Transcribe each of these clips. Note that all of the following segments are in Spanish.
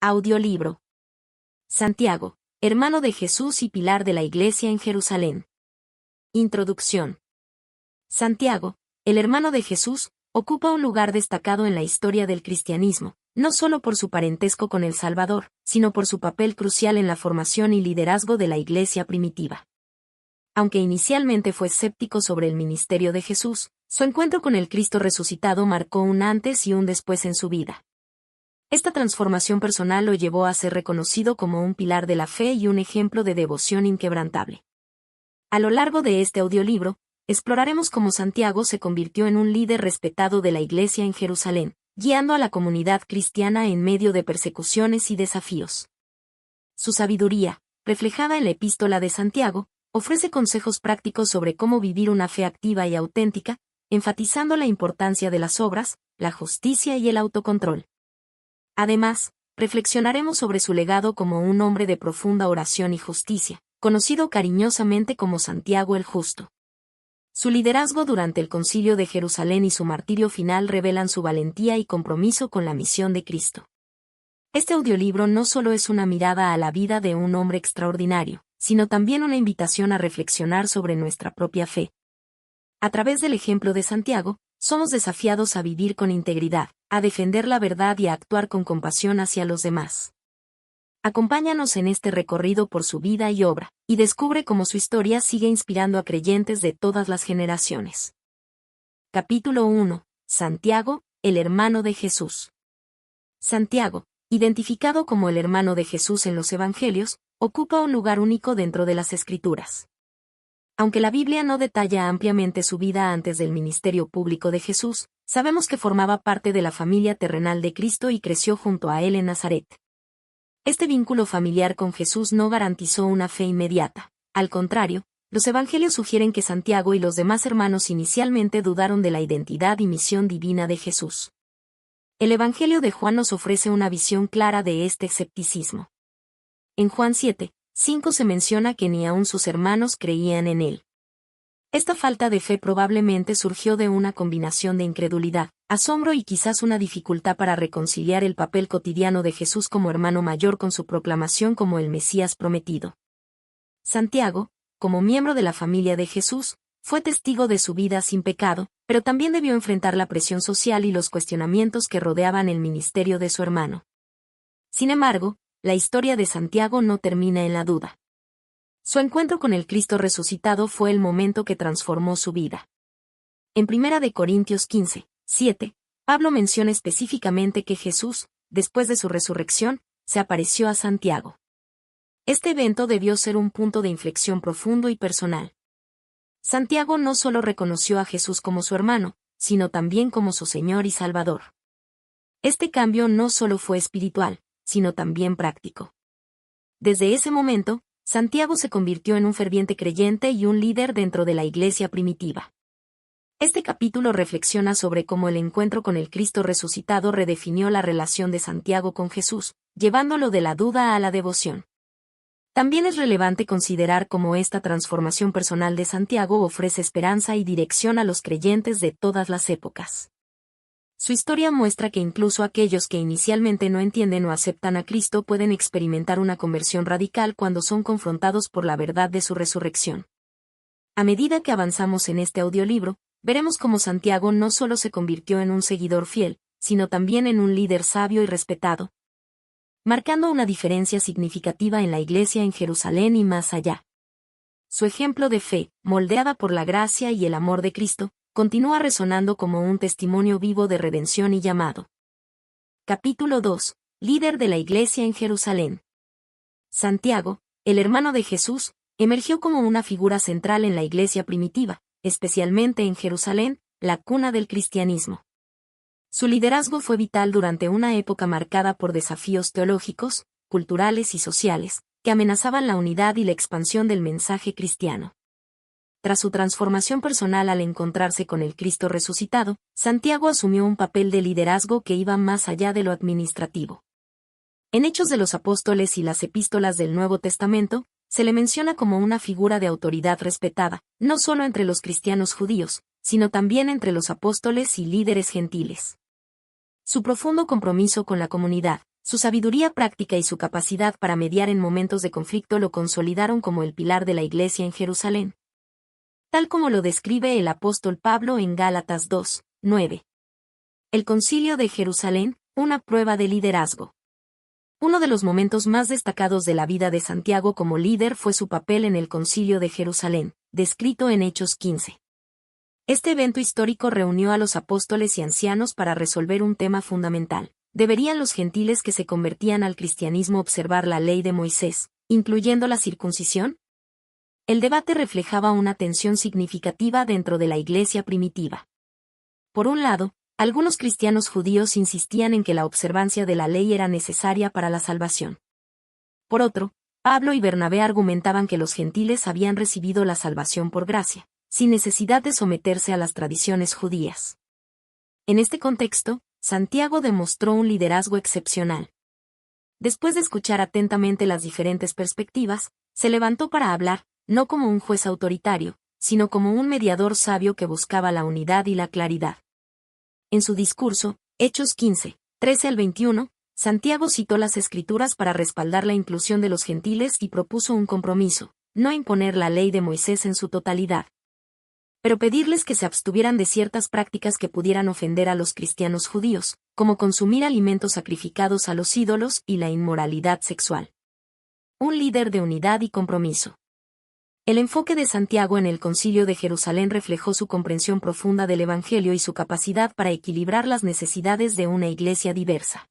Audiolibro. Santiago, hermano de Jesús y pilar de la Iglesia en Jerusalén. Introducción. Santiago, el hermano de Jesús, ocupa un lugar destacado en la historia del cristianismo, no solo por su parentesco con el Salvador, sino por su papel crucial en la formación y liderazgo de la Iglesia primitiva. Aunque inicialmente fue escéptico sobre el ministerio de Jesús, su encuentro con el Cristo resucitado marcó un antes y un después en su vida. Esta transformación personal lo llevó a ser reconocido como un pilar de la fe y un ejemplo de devoción inquebrantable. A lo largo de este audiolibro, exploraremos cómo Santiago se convirtió en un líder respetado de la Iglesia en Jerusalén, guiando a la comunidad cristiana en medio de persecuciones y desafíos. Su sabiduría, reflejada en la Epístola de Santiago, ofrece consejos prácticos sobre cómo vivir una fe activa y auténtica, enfatizando la importancia de las obras, la justicia y el autocontrol. Además, reflexionaremos sobre su legado como un hombre de profunda oración y justicia, conocido cariñosamente como Santiago el Justo. Su liderazgo durante el Concilio de Jerusalén y su martirio final revelan su valentía y compromiso con la misión de Cristo. Este audiolibro no solo es una mirada a la vida de un hombre extraordinario, sino también una invitación a reflexionar sobre nuestra propia fe. A través del ejemplo de Santiago, somos desafiados a vivir con integridad, a defender la verdad y a actuar con compasión hacia los demás. Acompáñanos en este recorrido por su vida y obra, y descubre cómo su historia sigue inspirando a creyentes de todas las generaciones. Capítulo 1. Santiago, el hermano de Jesús. Santiago, identificado como el hermano de Jesús en los Evangelios, ocupa un lugar único dentro de las Escrituras. Aunque la Biblia no detalla ampliamente su vida antes del ministerio público de Jesús, sabemos que formaba parte de la familia terrenal de Cristo y creció junto a él en Nazaret. Este vínculo familiar con Jesús no garantizó una fe inmediata. Al contrario, los evangelios sugieren que Santiago y los demás hermanos inicialmente dudaron de la identidad y misión divina de Jesús. El Evangelio de Juan nos ofrece una visión clara de este escepticismo. En Juan 7:5 se menciona que ni aun sus hermanos creían en él. Esta falta de fe probablemente surgió de una combinación de incredulidad, asombro y quizás una dificultad para reconciliar el papel cotidiano de Jesús como hermano mayor con su proclamación como el Mesías prometido. Santiago, como miembro de la familia de Jesús, fue testigo de su vida sin pecado, pero también debió enfrentar la presión social y los cuestionamientos que rodeaban el ministerio de su hermano. Sin embargo, la historia de Santiago no termina en la duda. Su encuentro con el Cristo resucitado fue el momento que transformó su vida. En 1 Corintios 15:7, Pablo menciona específicamente que Jesús, después de su resurrección, se apareció a Santiago. Este evento debió ser un punto de inflexión profundo y personal. Santiago no solo reconoció a Jesús como su hermano, sino también como su Señor y Salvador. Este cambio no solo fue espiritual, sino también práctico. Desde ese momento, Santiago se convirtió en un ferviente creyente y un líder dentro de la Iglesia primitiva. Este capítulo reflexiona sobre cómo el encuentro con el Cristo resucitado redefinió la relación de Santiago con Jesús, llevándolo de la duda a la devoción. También es relevante considerar cómo esta transformación personal de Santiago ofrece esperanza y dirección a los creyentes de todas las épocas. Su historia muestra que incluso aquellos que inicialmente no entienden o aceptan a Cristo pueden experimentar una conversión radical cuando son confrontados por la verdad de su resurrección. A medida que avanzamos en este audiolibro, veremos cómo Santiago no solo se convirtió en un seguidor fiel, sino también en un líder sabio y respetado, marcando una diferencia significativa en la Iglesia en Jerusalén y más allá. Su ejemplo de fe, moldeada por la gracia y el amor de Cristo, continúa resonando como un testimonio vivo de redención y llamado. Capítulo 2. Líder de la Iglesia en Jerusalén. Santiago, el hermano de Jesús, emergió como una figura central en la Iglesia primitiva, especialmente en Jerusalén, la cuna del cristianismo. Su liderazgo fue vital durante una época marcada por desafíos teológicos, culturales y sociales, que amenazaban la unidad y la expansión del mensaje cristiano. Tras su transformación personal al encontrarse con el Cristo resucitado, Santiago asumió un papel de liderazgo que iba más allá de lo administrativo. En Hechos de los Apóstoles y las epístolas del Nuevo Testamento, se le menciona como una figura de autoridad respetada, no solo entre los cristianos judíos, sino también entre los apóstoles y líderes gentiles. Su profundo compromiso con la comunidad, Su sabiduría práctica y su capacidad para mediar en momentos de conflicto lo consolidaron como el pilar de la Iglesia en Jerusalén. Tal como lo describe el apóstol Pablo en Gálatas 2, 9. El Concilio de Jerusalén, una prueba de liderazgo. Uno de los momentos más destacados de la vida de Santiago como líder fue su papel en el Concilio de Jerusalén, descrito en Hechos 15. Este evento histórico reunió a los apóstoles y ancianos para resolver un tema fundamental. ¿Deberían los gentiles que se convertían al cristianismo observar la ley de Moisés, incluyendo la circuncisión? El debate reflejaba una tensión significativa dentro de la iglesia primitiva. Por un lado, algunos cristianos judíos insistían en que la observancia de la ley era necesaria para la salvación. Por otro, Pablo y Bernabé argumentaban que los gentiles habían recibido la salvación por gracia, sin necesidad de someterse a las tradiciones judías. En este contexto, Santiago demostró un liderazgo excepcional. Después de escuchar atentamente las diferentes perspectivas, se levantó para hablar, no como un juez autoritario, sino como un mediador sabio que buscaba la unidad y la claridad. En su discurso, Hechos 15, 13 al 21, Santiago citó las Escrituras para respaldar la inclusión de los gentiles y propuso un compromiso, no imponer la ley de Moisés en su totalidad, pero pedirles que se abstuvieran de ciertas prácticas que pudieran ofender a los cristianos judíos, como consumir alimentos sacrificados a los ídolos y la inmoralidad sexual. Un líder de unidad y compromiso. El enfoque de Santiago en el Concilio de Jerusalén reflejó su comprensión profunda del Evangelio y su capacidad para equilibrar las necesidades de una iglesia diversa.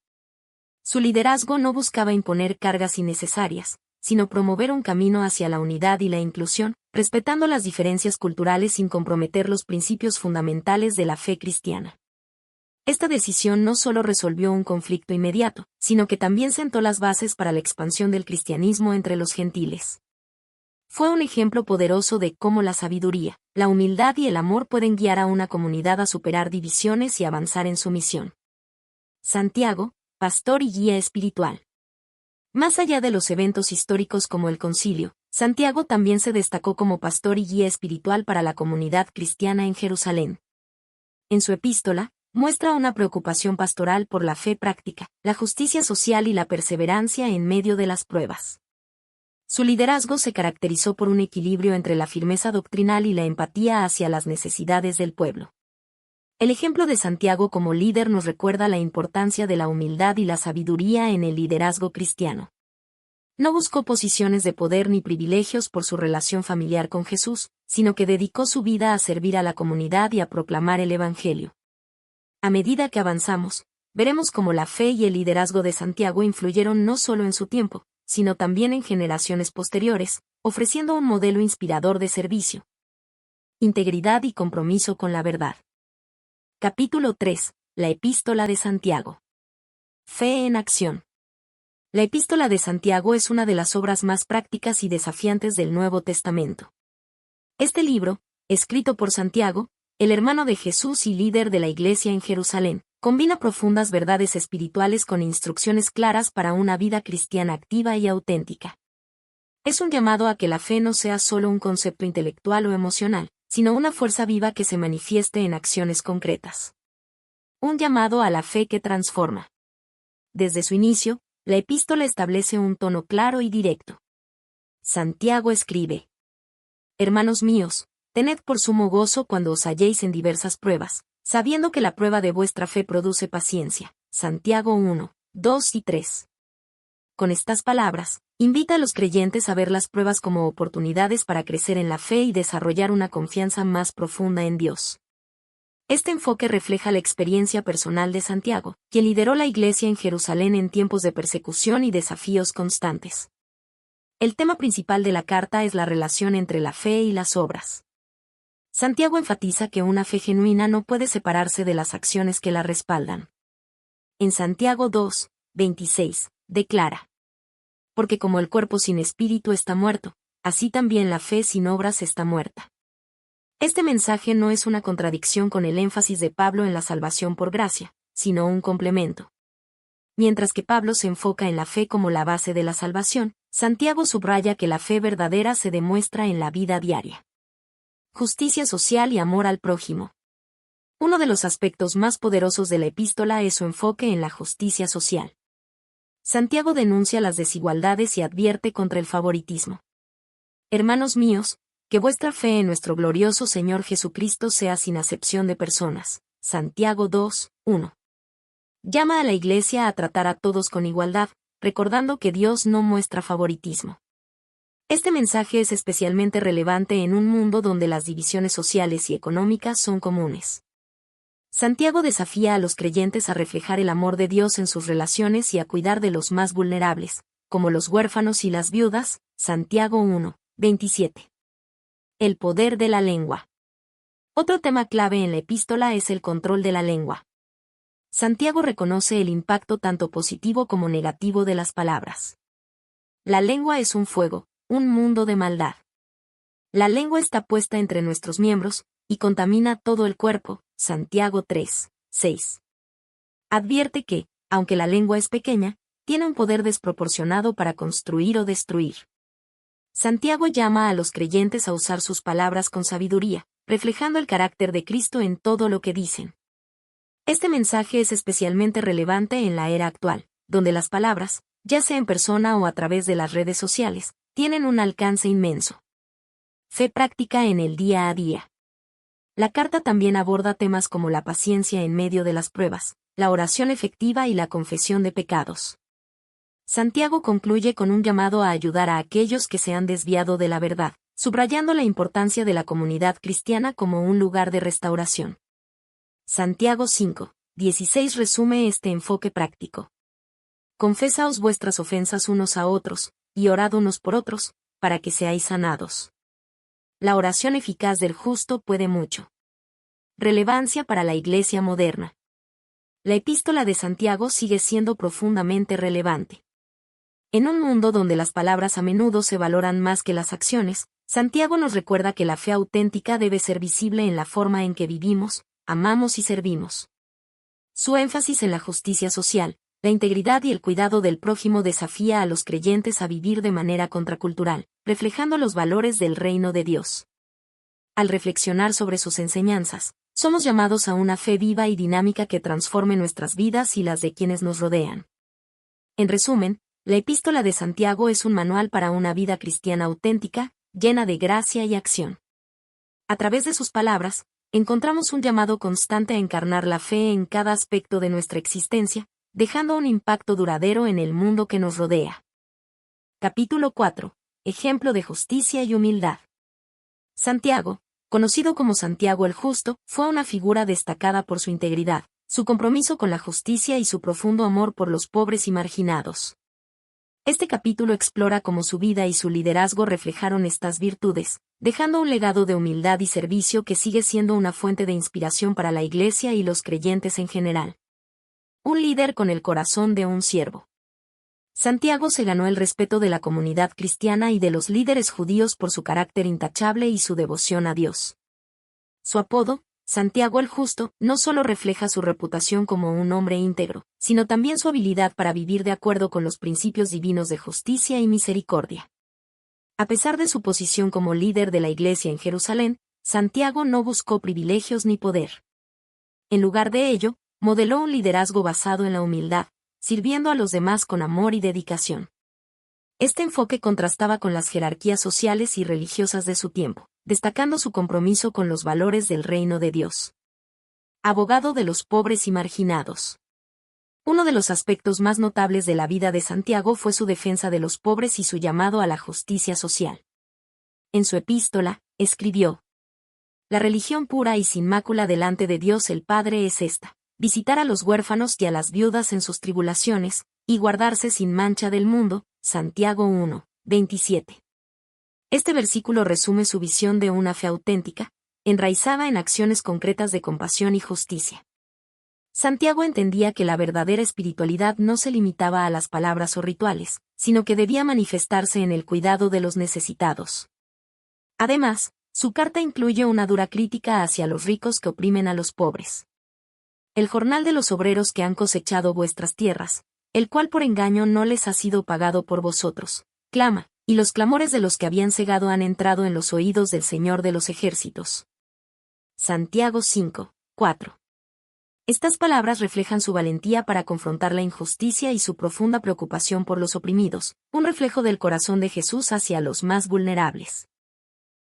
Su liderazgo no buscaba imponer cargas innecesarias, sino promover un camino hacia la unidad y la inclusión, respetando las diferencias culturales sin comprometer los principios fundamentales de la fe cristiana. Esta decisión no solo resolvió un conflicto inmediato, sino que también sentó las bases para la expansión del cristianismo entre los gentiles. Fue un ejemplo poderoso de cómo la sabiduría, la humildad y el amor pueden guiar a una comunidad a superar divisiones y avanzar en su misión. Santiago, pastor y guía espiritual. Más allá de los eventos históricos como el concilio, Santiago también se destacó como pastor y guía espiritual para la comunidad cristiana en Jerusalén. En su epístola, muestra una preocupación pastoral por la fe práctica, la justicia social y la perseverancia en medio de las pruebas. Su liderazgo se caracterizó por un equilibrio entre la firmeza doctrinal y la empatía hacia las necesidades del pueblo. El ejemplo de Santiago como líder nos recuerda la importancia de la humildad y la sabiduría en el liderazgo cristiano. No buscó posiciones de poder ni privilegios por su relación familiar con Jesús, sino que dedicó su vida a servir a la comunidad y a proclamar el Evangelio. A medida que avanzamos, veremos cómo la fe y el liderazgo de Santiago influyeron no solo en su tiempo, sino también en generaciones posteriores, ofreciendo un modelo inspirador de servicio, integridad y compromiso con la verdad. Capítulo 3. La Epístola de Santiago. Fe en acción. La Epístola de Santiago es una de las obras más prácticas y desafiantes del Nuevo Testamento. Este libro, escrito por Santiago, el hermano de Jesús y líder de la Iglesia en Jerusalén, combina profundas verdades espirituales con instrucciones claras para una vida cristiana activa y auténtica. Es un llamado a que la fe no sea solo un concepto intelectual o emocional, sino una fuerza viva que se manifieste en acciones concretas. Un llamado a la fe que transforma. Desde su inicio, la epístola establece un tono claro y directo. Santiago escribe: Hermanos míos, tened por sumo gozo cuando os halléis en diversas pruebas, sabiendo que la prueba de vuestra fe produce paciencia. Santiago 1, 2 y 3. Con estas palabras, invita a los creyentes a ver las pruebas como oportunidades para crecer en la fe y desarrollar una confianza más profunda en Dios. Este enfoque refleja la experiencia personal de Santiago, quien lideró la iglesia en Jerusalén en tiempos de persecución y desafíos constantes. El tema principal de la carta es la relación entre la fe y las obras. Santiago enfatiza que una fe genuina no puede separarse de las acciones que la respaldan. En Santiago 2, 26, declara: Porque como el cuerpo sin espíritu está muerto, así también la fe sin obras está muerta. Este mensaje no es una contradicción con el énfasis de Pablo en la salvación por gracia, sino un complemento. Mientras que Pablo se enfoca en la fe como la base de la salvación, Santiago subraya que la fe verdadera se demuestra en la vida diaria. Justicia social y amor al prójimo. Uno de los aspectos más poderosos de la epístola es su enfoque en la justicia social. Santiago denuncia las desigualdades y advierte contra el favoritismo. Hermanos míos, que vuestra fe en nuestro glorioso Señor Jesucristo sea sin acepción de personas. Santiago 2, 1. Llama a la Iglesia a tratar a todos con igualdad, recordando que Dios no muestra favoritismo. Este mensaje es especialmente relevante en un mundo donde las divisiones sociales y económicas son comunes. Santiago desafía a los creyentes a reflejar el amor de Dios en sus relaciones y a cuidar de los más vulnerables, como los huérfanos y las viudas. Santiago 1, 27. El poder de la lengua. Otro tema clave en la epístola es el control de la lengua. Santiago reconoce el impacto tanto positivo como negativo de las palabras. La lengua es un fuego, un mundo de maldad. La lengua está puesta entre nuestros miembros, y contamina todo el cuerpo. Santiago 3, 6. Advierte que, aunque la lengua es pequeña, tiene un poder desproporcionado para construir o destruir. Santiago llama a los creyentes a usar sus palabras con sabiduría, reflejando el carácter de Cristo en todo lo que dicen. Este mensaje es especialmente relevante en la era actual, donde las palabras, ya sea en persona o a través de las redes sociales, tienen un alcance inmenso. Fe práctica en el día a día. La carta también aborda temas como la paciencia en medio de las pruebas, la oración efectiva y la confesión de pecados. Santiago concluye con un llamado a ayudar a aquellos que se han desviado de la verdad, subrayando la importancia de la comunidad cristiana como un lugar de restauración. Santiago 5, 16 resume este enfoque práctico. Confesaos vuestras ofensas unos a otros, y orad unos por otros, para que seáis sanados. La oración eficaz del justo puede mucho. Relevancia para la Iglesia moderna. La epístola de Santiago sigue siendo profundamente relevante. En un mundo donde las palabras a menudo se valoran más que las acciones, Santiago nos recuerda que la fe auténtica debe ser visible en la forma en que vivimos, amamos y servimos. Su énfasis en la justicia social, la integridad y el cuidado del prójimo desafía a los creyentes a vivir de manera contracultural, reflejando los valores del reino de Dios. Al reflexionar sobre sus enseñanzas, somos llamados a una fe viva y dinámica que transforme nuestras vidas y las de quienes nos rodean. En resumen, la epístola de Santiago es un manual para una vida cristiana auténtica, llena de gracia y acción. A través de sus palabras, encontramos un llamado constante a encarnar la fe en cada aspecto de nuestra existencia, dejando un impacto duradero en el mundo que nos rodea. Capítulo 4. Ejemplo de justicia y humildad. Santiago, conocido como Santiago el Justo, fue una figura destacada por su integridad, su compromiso con la justicia y su profundo amor por los pobres y marginados. Este capítulo explora cómo su vida y su liderazgo reflejaron estas virtudes, dejando un legado de humildad y servicio que sigue siendo una fuente de inspiración para la Iglesia y los creyentes en general. Un líder con el corazón de un siervo. Santiago se ganó el respeto de la comunidad cristiana y de los líderes judíos por su carácter intachable y su devoción a Dios. Su apodo, Santiago el Justo, no solo refleja su reputación como un hombre íntegro, sino también su habilidad para vivir de acuerdo con los principios divinos de justicia y misericordia. A pesar de su posición como líder de la Iglesia en Jerusalén, Santiago no buscó privilegios ni poder. En lugar de ello, modeló un liderazgo basado en la humildad, sirviendo a los demás con amor y dedicación. Este enfoque contrastaba con las jerarquías sociales y religiosas de su tiempo, destacando su compromiso con los valores del reino de Dios. Abogado de los pobres y marginados. Uno de los aspectos más notables de la vida de Santiago fue su defensa de los pobres y su llamado a la justicia social. En su epístola, escribió: La religión pura y sin mácula delante de Dios el Padre es esta: visitar a los huérfanos y a las viudas en sus tribulaciones, y guardarse sin mancha del mundo. Santiago 1, 27. Este versículo resume su visión de una fe auténtica, enraizada en acciones concretas de compasión y justicia. Santiago entendía que la verdadera espiritualidad no se limitaba a las palabras o rituales, sino que debía manifestarse en el cuidado de los necesitados. Además, su carta incluye una dura crítica hacia los ricos que oprimen a los pobres. El jornal de los obreros que han cosechado vuestras tierras, el cual por engaño no les ha sido pagado por vosotros, clama, y los clamores de los que habían cegado han entrado en los oídos del Señor de los ejércitos. Santiago 5, 4. Estas palabras reflejan su valentía para confrontar la injusticia y su profunda preocupación por los oprimidos, un reflejo del corazón de Jesús hacia los más vulnerables.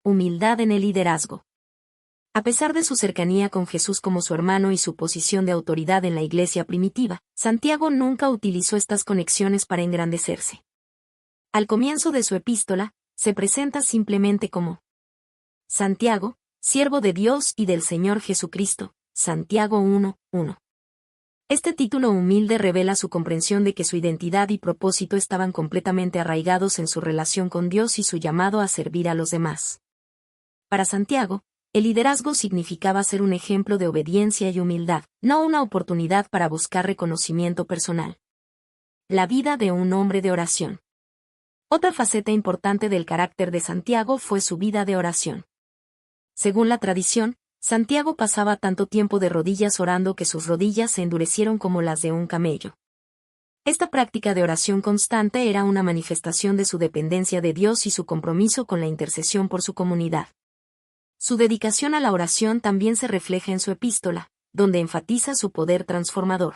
Humildad en el liderazgo. A pesar de su cercanía con Jesús como su hermano y su posición de autoridad en la iglesia primitiva, Santiago nunca utilizó estas conexiones para engrandecerse. Al comienzo de su epístola, se presenta simplemente como Santiago, siervo de Dios y del Señor Jesucristo, Santiago 1:1. Este título humilde revela su comprensión de que su identidad y propósito estaban completamente arraigados en su relación con Dios y su llamado a servir a los demás. Para Santiago, el liderazgo significaba ser un ejemplo de obediencia y humildad, no una oportunidad para buscar reconocimiento personal. La vida de un hombre de oración. Otra faceta importante del carácter de Santiago fue su vida de oración. Según la tradición, Santiago pasaba tanto tiempo de rodillas orando que sus rodillas se endurecieron como las de un camello. Esta práctica de oración constante era una manifestación de su dependencia de Dios y su compromiso con la intercesión por su comunidad. Su dedicación a la oración también se refleja en su epístola, donde enfatiza su poder transformador.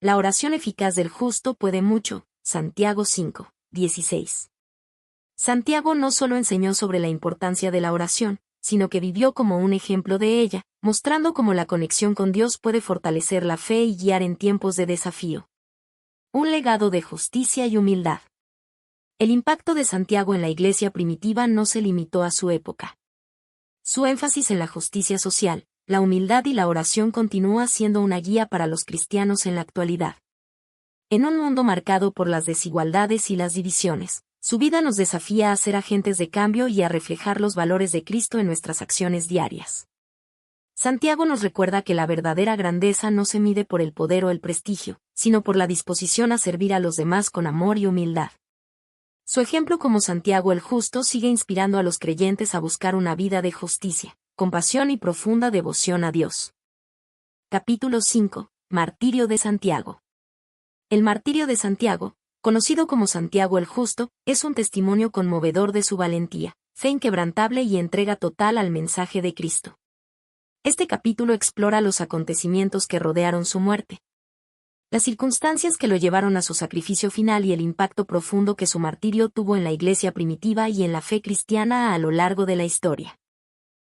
La oración eficaz del justo puede mucho, Santiago 5:16. Santiago no solo enseñó sobre la importancia de la oración, sino que vivió como un ejemplo de ella, mostrando cómo la conexión con Dios puede fortalecer la fe y guiar en tiempos de desafío. Un legado de justicia y humildad. El impacto de Santiago en la iglesia primitiva no se limitó a su época. Su énfasis en la justicia social, la humildad y la oración continúa siendo una guía para los cristianos en la actualidad. En un mundo marcado por las desigualdades y las divisiones, su vida nos desafía a ser agentes de cambio y a reflejar los valores de Cristo en nuestras acciones diarias. Santiago nos recuerda que la verdadera grandeza no se mide por el poder o el prestigio, sino por la disposición a servir a los demás con amor y humildad. Su ejemplo como Santiago el Justo sigue inspirando a los creyentes a buscar una vida de justicia, compasión y profunda devoción a Dios. Capítulo 5. Martirio de Santiago. El martirio de Santiago, conocido como Santiago el Justo, es un testimonio conmovedor de su valentía, fe inquebrantable y entrega total al mensaje de Cristo. Este capítulo explora los acontecimientos que rodearon su muerte, las circunstancias que lo llevaron a su sacrificio final y el impacto profundo que su martirio tuvo en la iglesia primitiva y en la fe cristiana a lo largo de la historia.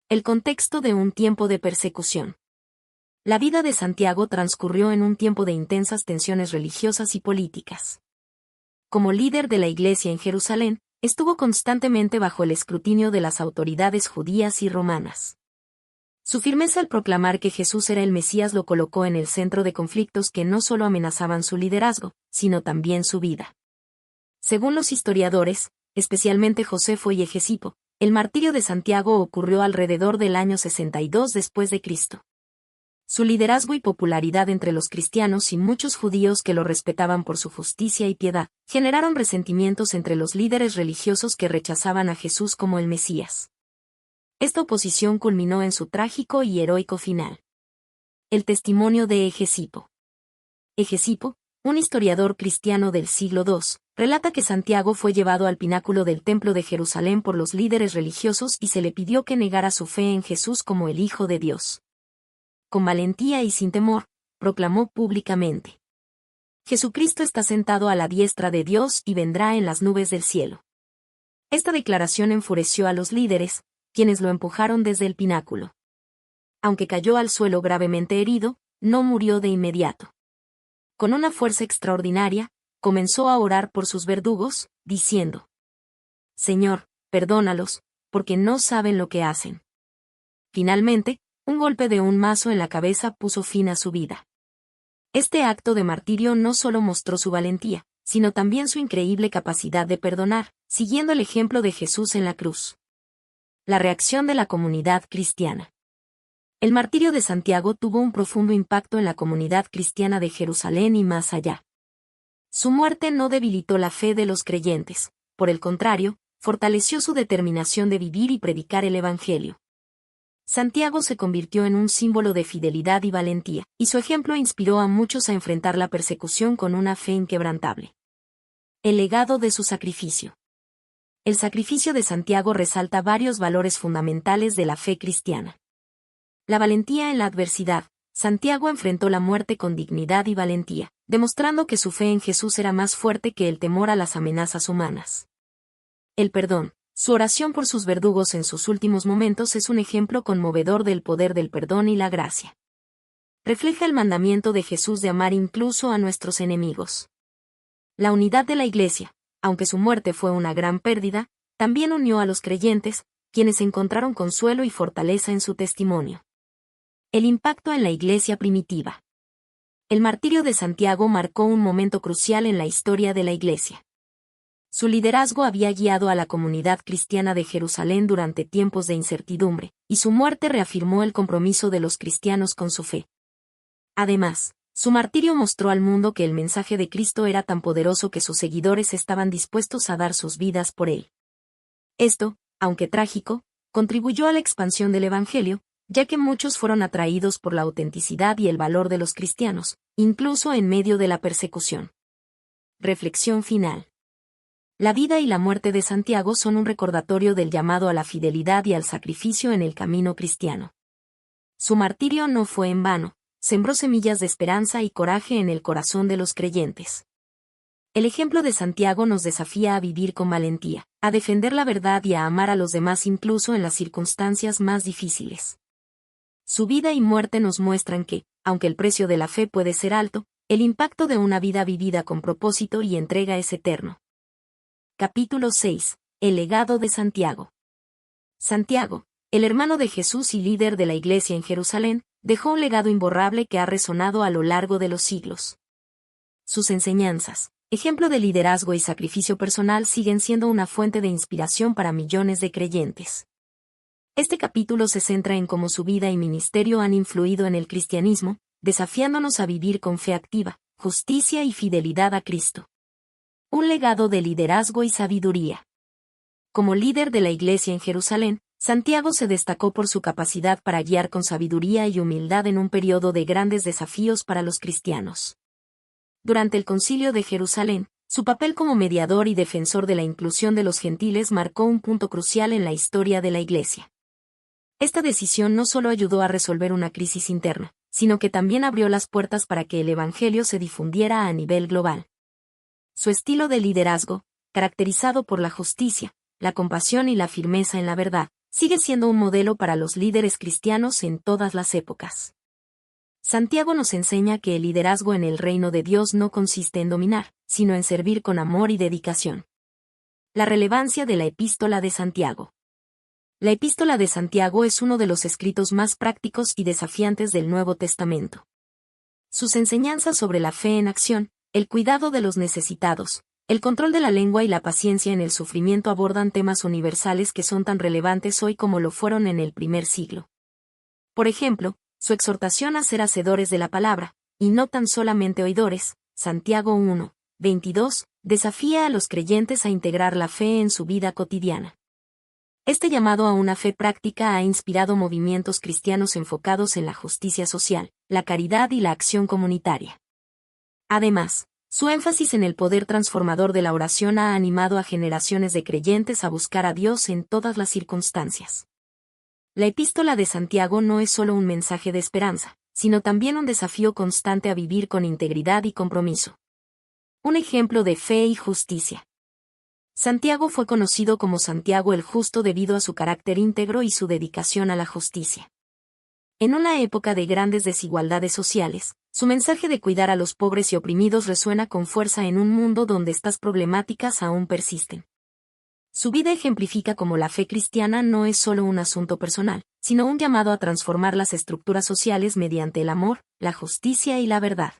El contexto de un tiempo de persecución. La vida de Santiago transcurrió en un tiempo de intensas tensiones religiosas y políticas. Como líder de la iglesia en Jerusalén, estuvo constantemente bajo el escrutinio de las autoridades judías y romanas. Su firmeza al proclamar que Jesús era el Mesías lo colocó en el centro de conflictos que no solo amenazaban su liderazgo, sino también su vida. Según los historiadores, especialmente Josefo y Hegesipo, el martirio de Santiago ocurrió alrededor del año 62 después de Cristo. Su liderazgo y popularidad entre los cristianos y muchos judíos que lo respetaban por su justicia y piedad, generaron resentimientos entre los líderes religiosos que rechazaban a Jesús como el Mesías. Esta oposición culminó en su trágico y heroico final. El testimonio de Hegesipo. Hegesipo, un historiador cristiano del siglo II, relata que Santiago fue llevado al pináculo del templo de Jerusalén por los líderes religiosos y se le pidió que negara su fe en Jesús como el Hijo de Dios. Con valentía y sin temor, proclamó públicamente: Jesucristo está sentado a la diestra de Dios y vendrá en las nubes del cielo. Esta declaración enfureció a los líderes, quienes lo empujaron desde el pináculo. Aunque cayó al suelo gravemente herido, no murió de inmediato. Con una fuerza extraordinaria, comenzó a orar por sus verdugos, diciendo: Señor, perdónalos, porque no saben lo que hacen. Finalmente, un golpe de un mazo en la cabeza puso fin a su vida. Este acto de martirio no solo mostró su valentía, sino también su increíble capacidad de perdonar, siguiendo el ejemplo de Jesús en la cruz. La reacción de la comunidad cristiana. El martirio de Santiago tuvo un profundo impacto en la comunidad cristiana de Jerusalén y más allá. Su muerte no debilitó la fe de los creyentes, por el contrario, fortaleció su determinación de vivir y predicar el Evangelio. Santiago se convirtió en un símbolo de fidelidad y valentía, y su ejemplo inspiró a muchos a enfrentar la persecución con una fe inquebrantable. El legado de su sacrificio. El sacrificio de Santiago resalta varios valores fundamentales de la fe cristiana. La valentía en la adversidad. Santiago enfrentó la muerte con dignidad y valentía, demostrando que su fe en Jesús era más fuerte que el temor a las amenazas humanas. El perdón. Su oración por sus verdugos en sus últimos momentos es un ejemplo conmovedor del poder del perdón y la gracia. Refleja el mandamiento de Jesús de amar incluso a nuestros enemigos. La unidad de la Iglesia, aunque su muerte fue una gran pérdida, también unió a los creyentes, quienes encontraron consuelo y fortaleza en su testimonio. El impacto en la Iglesia primitiva. El martirio de Santiago marcó un momento crucial en la historia de la Iglesia. Su liderazgo había guiado a la comunidad cristiana de Jerusalén durante tiempos de incertidumbre, y su muerte reafirmó el compromiso de los cristianos con su fe. Además, su martirio mostró al mundo que el mensaje de Cristo era tan poderoso que sus seguidores estaban dispuestos a dar sus vidas por él. Esto, aunque trágico, contribuyó a la expansión del Evangelio, ya que muchos fueron atraídos por la autenticidad y el valor de los cristianos, incluso en medio de la persecución. Reflexión final. La vida y la muerte de Santiago son un recordatorio del llamado a la fidelidad y al sacrificio en el camino cristiano. Su martirio no fue en vano, sembró semillas de esperanza y coraje en el corazón de los creyentes. El ejemplo de Santiago nos desafía a vivir con valentía, a defender la verdad y a amar a los demás incluso en las circunstancias más difíciles. Su vida y muerte nos muestran que, aunque el precio de la fe puede ser alto, el impacto de una vida vivida con propósito y entrega es eterno. Capítulo 6. El legado de Santiago. Santiago, el hermano de Jesús y líder de la Iglesia en Jerusalén, dejó un legado imborrable que ha resonado a lo largo de los siglos. Sus enseñanzas, ejemplo de liderazgo y sacrificio personal, siguen siendo una fuente de inspiración para millones de creyentes. Este capítulo se centra en cómo su vida y ministerio han influido en el cristianismo, desafiándonos a vivir con fe activa, justicia y fidelidad a Cristo. Un legado de liderazgo y sabiduría. Como líder de la Iglesia en Jerusalén, Santiago se destacó por su capacidad para guiar con sabiduría y humildad en un periodo de grandes desafíos para los cristianos. Durante el Concilio de Jerusalén, su papel como mediador y defensor de la inclusión de los gentiles marcó un punto crucial en la historia de la Iglesia. Esta decisión no solo ayudó a resolver una crisis interna, sino que también abrió las puertas para que el Evangelio se difundiera a nivel global. Su estilo de liderazgo, caracterizado por la justicia, la compasión y la firmeza en la verdad, sigue siendo un modelo para los líderes cristianos en todas las épocas. Santiago nos enseña que el liderazgo en el reino de Dios no consiste en dominar, sino en servir con amor y dedicación. La relevancia de la Epístola de Santiago. La Epístola de Santiago es uno de los escritos más prácticos y desafiantes del Nuevo Testamento. Sus enseñanzas sobre la fe en acción, el cuidado de los necesitados, el control de la lengua y la paciencia en el sufrimiento abordan temas universales que son tan relevantes hoy como lo fueron en el primer siglo. Por ejemplo, su exhortación a ser hacedores de la palabra, y no tan solamente oidores, Santiago 1, 22, desafía a los creyentes a integrar la fe en su vida cotidiana. Este llamado a una fe práctica ha inspirado movimientos cristianos enfocados en la justicia social, la caridad y la acción comunitaria. Además, su énfasis en el poder transformador de la oración ha animado a generaciones de creyentes a buscar a Dios en todas las circunstancias. La Epístola de Santiago no es solo un mensaje de esperanza, sino también un desafío constante a vivir con integridad y compromiso. Un ejemplo de fe y justicia. Santiago fue conocido como Santiago el Justo debido a su carácter íntegro y su dedicación a la justicia. En una época de grandes desigualdades sociales, su mensaje de cuidar a los pobres y oprimidos resuena con fuerza en un mundo donde estas problemáticas aún persisten. Su vida ejemplifica cómo la fe cristiana no es solo un asunto personal, sino un llamado a transformar las estructuras sociales mediante el amor, la justicia y la verdad.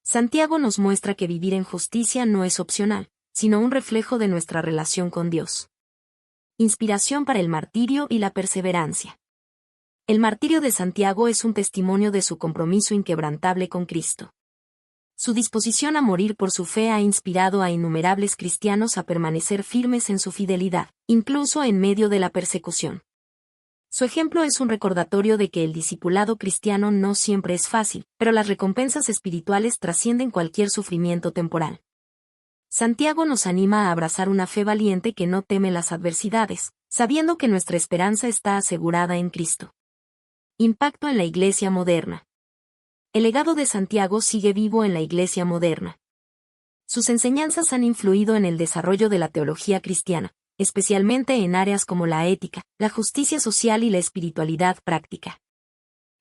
Santiago nos muestra que vivir en justicia no es opcional, sino un reflejo de nuestra relación con Dios. Inspiración para el martirio y la perseverancia. El martirio de Santiago es un testimonio de su compromiso inquebrantable con Cristo. Su disposición a morir por su fe ha inspirado a innumerables cristianos a permanecer firmes en su fidelidad, incluso en medio de la persecución. Su ejemplo es un recordatorio de que el discipulado cristiano no siempre es fácil, pero las recompensas espirituales trascienden cualquier sufrimiento temporal. Santiago nos anima a abrazar una fe valiente que no teme las adversidades, sabiendo que nuestra esperanza está asegurada en Cristo. Impacto en la Iglesia moderna. El legado de Santiago sigue vivo en la Iglesia moderna. Sus enseñanzas han influido en el desarrollo de la teología cristiana, especialmente en áreas como la ética, la justicia social y la espiritualidad práctica.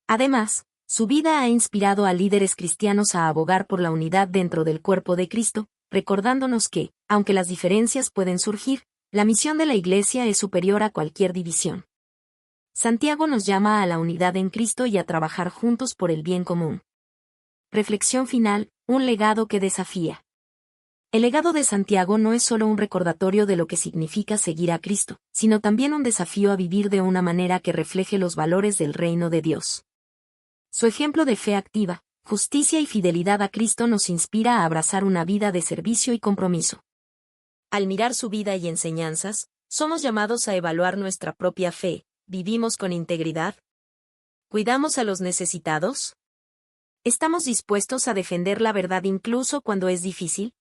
Además, su vida ha inspirado a líderes cristianos a abogar por la unidad dentro del cuerpo de Cristo, recordándonos que, aunque las diferencias pueden surgir, la misión de la Iglesia es superior a cualquier división. Santiago nos llama a la unidad en Cristo y a trabajar juntos por el bien común. Reflexión final, un legado que desafía. El legado de Santiago no es solo un recordatorio de lo que significa seguir a Cristo, sino también un desafío a vivir de una manera que refleje los valores del reino de Dios. Su ejemplo de fe activa, justicia y fidelidad a Cristo nos inspira a abrazar una vida de servicio y compromiso. Al mirar su vida y enseñanzas, somos llamados a evaluar nuestra propia fe. ¿Vivimos con integridad? ¿Cuidamos a los necesitados? ¿Estamos dispuestos a defender la verdad incluso cuando es difícil?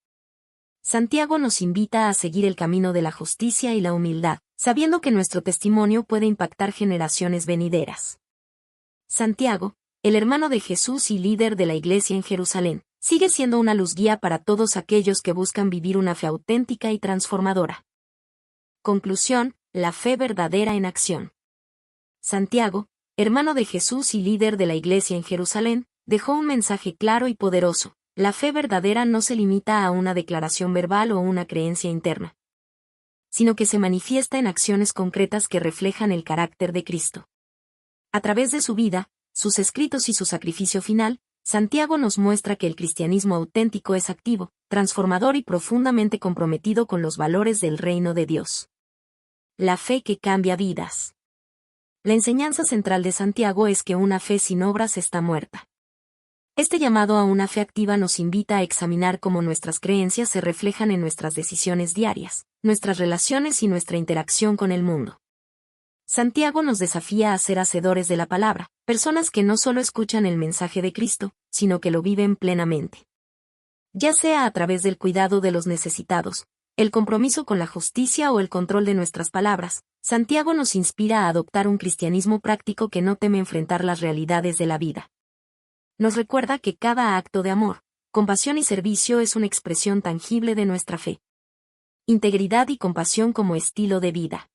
Santiago nos invita a seguir el camino de la justicia y la humildad, sabiendo que nuestro testimonio puede impactar generaciones venideras. Santiago, el hermano de Jesús y líder de la Iglesia en Jerusalén, sigue siendo una luz guía para todos aquellos que buscan vivir una fe auténtica y transformadora. Conclusión, la fe verdadera en acción. Santiago, hermano de Jesús y líder de la Iglesia en Jerusalén, dejó un mensaje claro y poderoso. La fe verdadera no se limita a una declaración verbal o una creencia interna, sino que se manifiesta en acciones concretas que reflejan el carácter de Cristo. A través de su vida, sus escritos y su sacrificio final, Santiago nos muestra que el cristianismo auténtico es activo, transformador y profundamente comprometido con los valores del reino de Dios. La fe que cambia vidas. La enseñanza central de Santiago es que una fe sin obras está muerta. Este llamado a una fe activa nos invita a examinar cómo nuestras creencias se reflejan en nuestras decisiones diarias, nuestras relaciones y nuestra interacción con el mundo. Santiago nos desafía a ser hacedores de la palabra, personas que no solo escuchan el mensaje de Cristo, sino que lo viven plenamente. Ya sea a través del cuidado de los necesitados, el compromiso con la justicia o el control de nuestras palabras, Santiago nos inspira a adoptar un cristianismo práctico que no teme enfrentar las realidades de la vida. Nos recuerda que cada acto de amor, compasión y servicio es una expresión tangible de nuestra fe. Integridad y compasión como estilo de vida.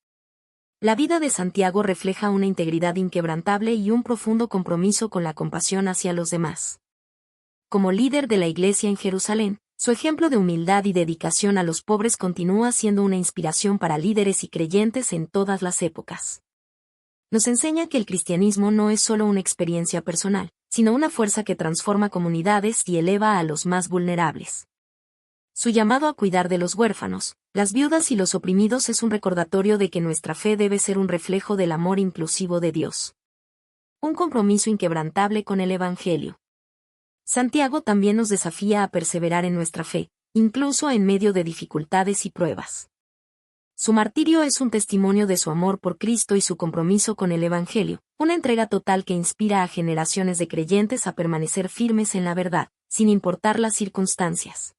La vida de Santiago refleja una integridad inquebrantable y un profundo compromiso con la compasión hacia los demás. Como líder de la Iglesia en Jerusalén, su ejemplo de humildad y dedicación a los pobres continúa siendo una inspiración para líderes y creyentes en todas las épocas. Nos enseña que el cristianismo no es solo una experiencia personal, sino una fuerza que transforma comunidades y eleva a los más vulnerables. Su llamado a cuidar de los huérfanos, las viudas y los oprimidos es un recordatorio de que nuestra fe debe ser un reflejo del amor inclusivo de Dios. Un compromiso inquebrantable con el Evangelio. Santiago también nos desafía a perseverar en nuestra fe, incluso en medio de dificultades y pruebas. Su martirio es un testimonio de su amor por Cristo y su compromiso con el Evangelio, una entrega total que inspira a generaciones de creyentes a permanecer firmes en la verdad, sin importar las circunstancias.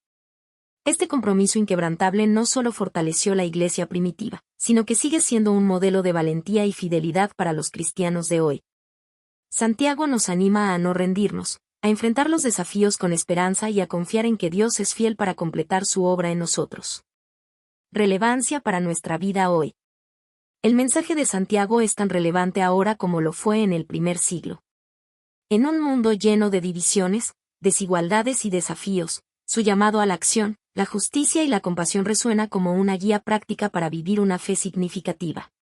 Este compromiso inquebrantable no solo fortaleció la Iglesia primitiva, sino que sigue siendo un modelo de valentía y fidelidad para los cristianos de hoy. Santiago nos anima a no rendirnos, a enfrentar los desafíos con esperanza y a confiar en que Dios es fiel para completar su obra en nosotros. Relevancia para nuestra vida hoy. El mensaje de Santiago es tan relevante ahora como lo fue en el primer siglo. En un mundo lleno de divisiones, desigualdades y desafíos, su llamado a la acción, la justicia y la compasión resuena como una guía práctica para vivir una fe significativa.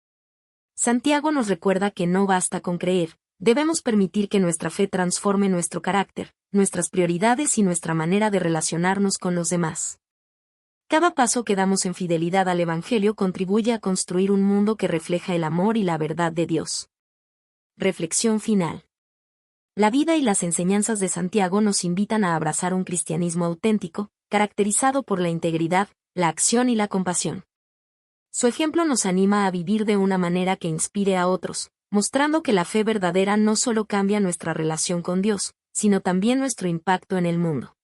Santiago nos recuerda que no basta con creer, debemos permitir que nuestra fe transforme nuestro carácter, nuestras prioridades y nuestra manera de relacionarnos con los demás. Cada paso que damos en fidelidad al Evangelio contribuye a construir un mundo que refleja el amor y la verdad de Dios. Reflexión final. La vida y las enseñanzas de Santiago nos invitan a abrazar un cristianismo auténtico, caracterizado por la integridad, la acción y la compasión. Su ejemplo nos anima a vivir de una manera que inspire a otros, mostrando que la fe verdadera no solo cambia nuestra relación con Dios, sino también nuestro impacto en el mundo.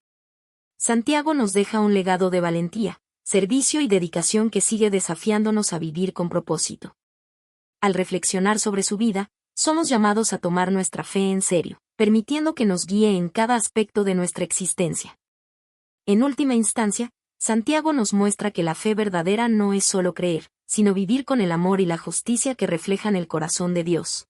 Santiago nos deja un legado de valentía, servicio y dedicación que sigue desafiándonos a vivir con propósito. Al reflexionar sobre su vida, Somos llamados a tomar nuestra fe en serio, permitiendo que nos guíe en cada aspecto de nuestra existencia. En última instancia, Santiago nos muestra que la fe verdadera no es solo creer, sino vivir con el amor y la justicia que reflejan el corazón de Dios.